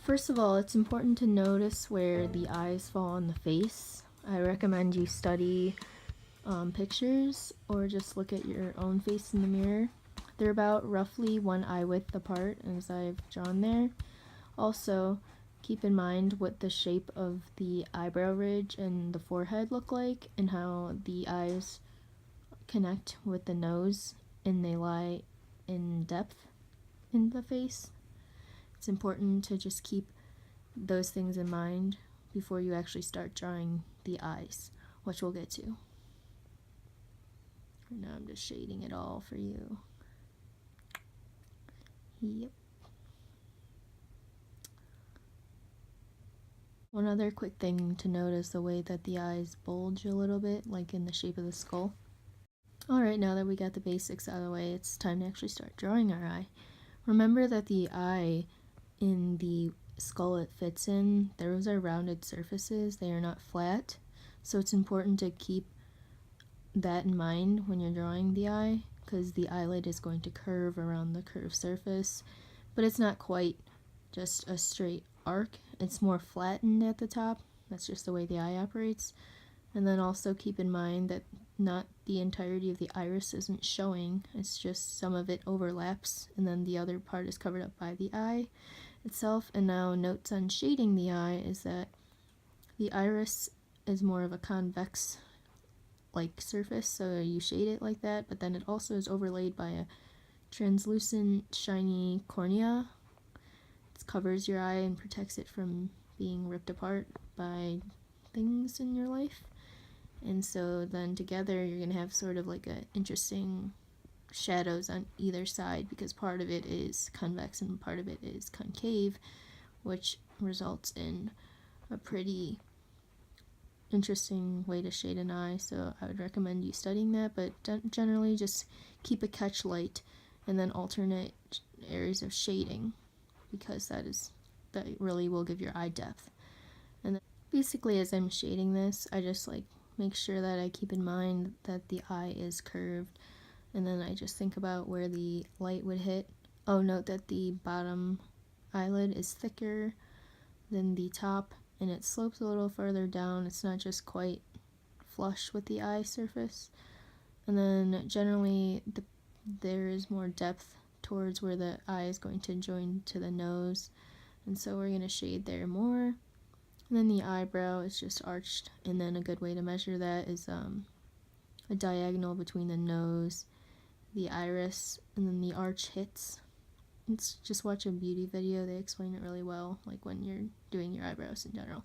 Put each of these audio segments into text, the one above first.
First of all, it's important to notice where the eyes fall on the face. I recommend you study pictures or just look at your own face in the mirror. They're about roughly one eye width apart, as I've drawn there. Also, keep in mind what the shape of the eyebrow ridge and the forehead look like and how the eyes connect with the nose and they lie in depth in the face. It's important to just keep those things in mind before you actually start drawing the eyes, which we'll get to. Right now I'm just shading it all for you. Yep. One other quick thing to note is the way that the eyes bulge a little bit, like in the shape of the skull. Alright, now that we got the basics out of the way, it's time to actually start drawing our eye. Remember that the eye in the skull it fits in, those are rounded surfaces, they are not flat. So it's important to keep that in mind when you're drawing the eye, because the eyelid is going to curve around the curved surface, but it's not quite just a straight arc, it's more flattened at the top. That's just the way the eye operates. And then also keep in mind that not the entirety of the iris isn't showing, it's just some of it overlaps and then the other part is covered up by the eye itself. And now notes on shading the eye is that the iris is more of a convex like surface, so you shade it like that, but then it also is overlaid by a translucent shiny cornea. It covers your eye and protects it from being ripped apart by things in your life. And so then together you're gonna have sort of like a interesting shadows on either side, because part of it is convex and part of it is concave, which results in a pretty interesting way to shade an eye. So I would recommend you studying that, but generally just keep a catch light and then alternate areas of shading, because that really will give your eye depth. And then basically as I'm shading this, I just like make sure that I keep in mind that the eye is curved, and then I just think about where the light would hit. Oh, note that the bottom eyelid is thicker than the top, and it slopes a little further down. It's not just quite flush with the eye surface. And then generally there is more depth towards where the eye is going to join to the nose, and so we're going to shade there more. And then the eyebrow is just arched, and then a good way to measure that is a diagonal between the nose, the iris, and then the arch hits. It's just watch a beauty video, they explain it really well, like when you're doing your eyebrows in general.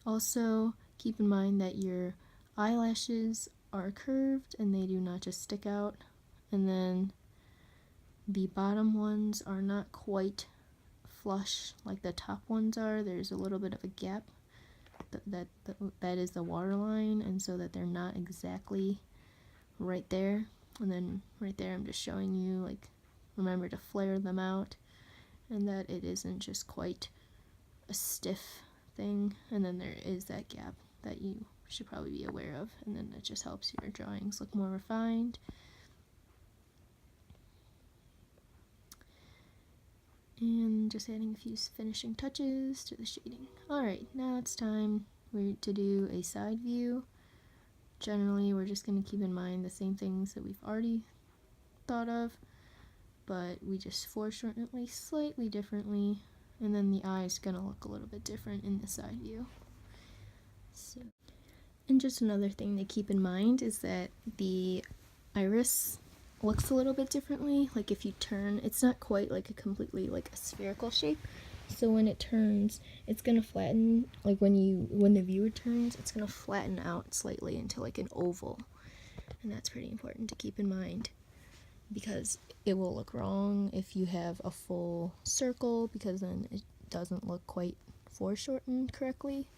Also, keep in mind that your eyelashes are curved and they do not just stick out, and then the bottom ones are not quite flush like the top ones are. There's a little bit of a gap that is the waterline, and so that they're not exactly right there. And then right there I'm just showing you, like, remember to flare them out and that it isn't just quite a stiff thing. And then there is that gap that you should probably be aware of, and then it just helps your drawings look more refined. And just adding a few finishing touches to the shading. Alright, now it's time to do a side view. Generally, we're just going to keep in mind the same things that we've already thought of, but we just foreshorten it slightly differently, and then the eye is going to look a little bit different in the side view. So, and just another thing to keep in mind is that the iris looks a little bit differently. Like if you turn, it's not quite like a completely like a spherical shape, so when it turns it's gonna flatten, like when the viewer turns, it's gonna flatten out slightly into like an oval, and that's pretty important to keep in mind, because it will look wrong if you have a full circle, because then it doesn't look quite foreshortened correctly.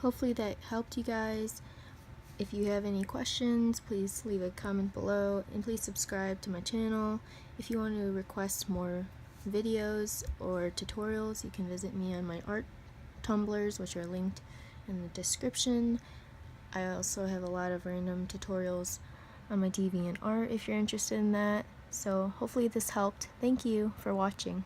hopefully that helped you guys. If you have any questions, please leave a comment below, and please subscribe to my channel. If you want to request more videos or tutorials, you can visit me on my art tumblrs, which are linked in the description. I also have a lot of random tutorials on my DeviantArt if you're interested in that. So hopefully this helped. Thank you for watching.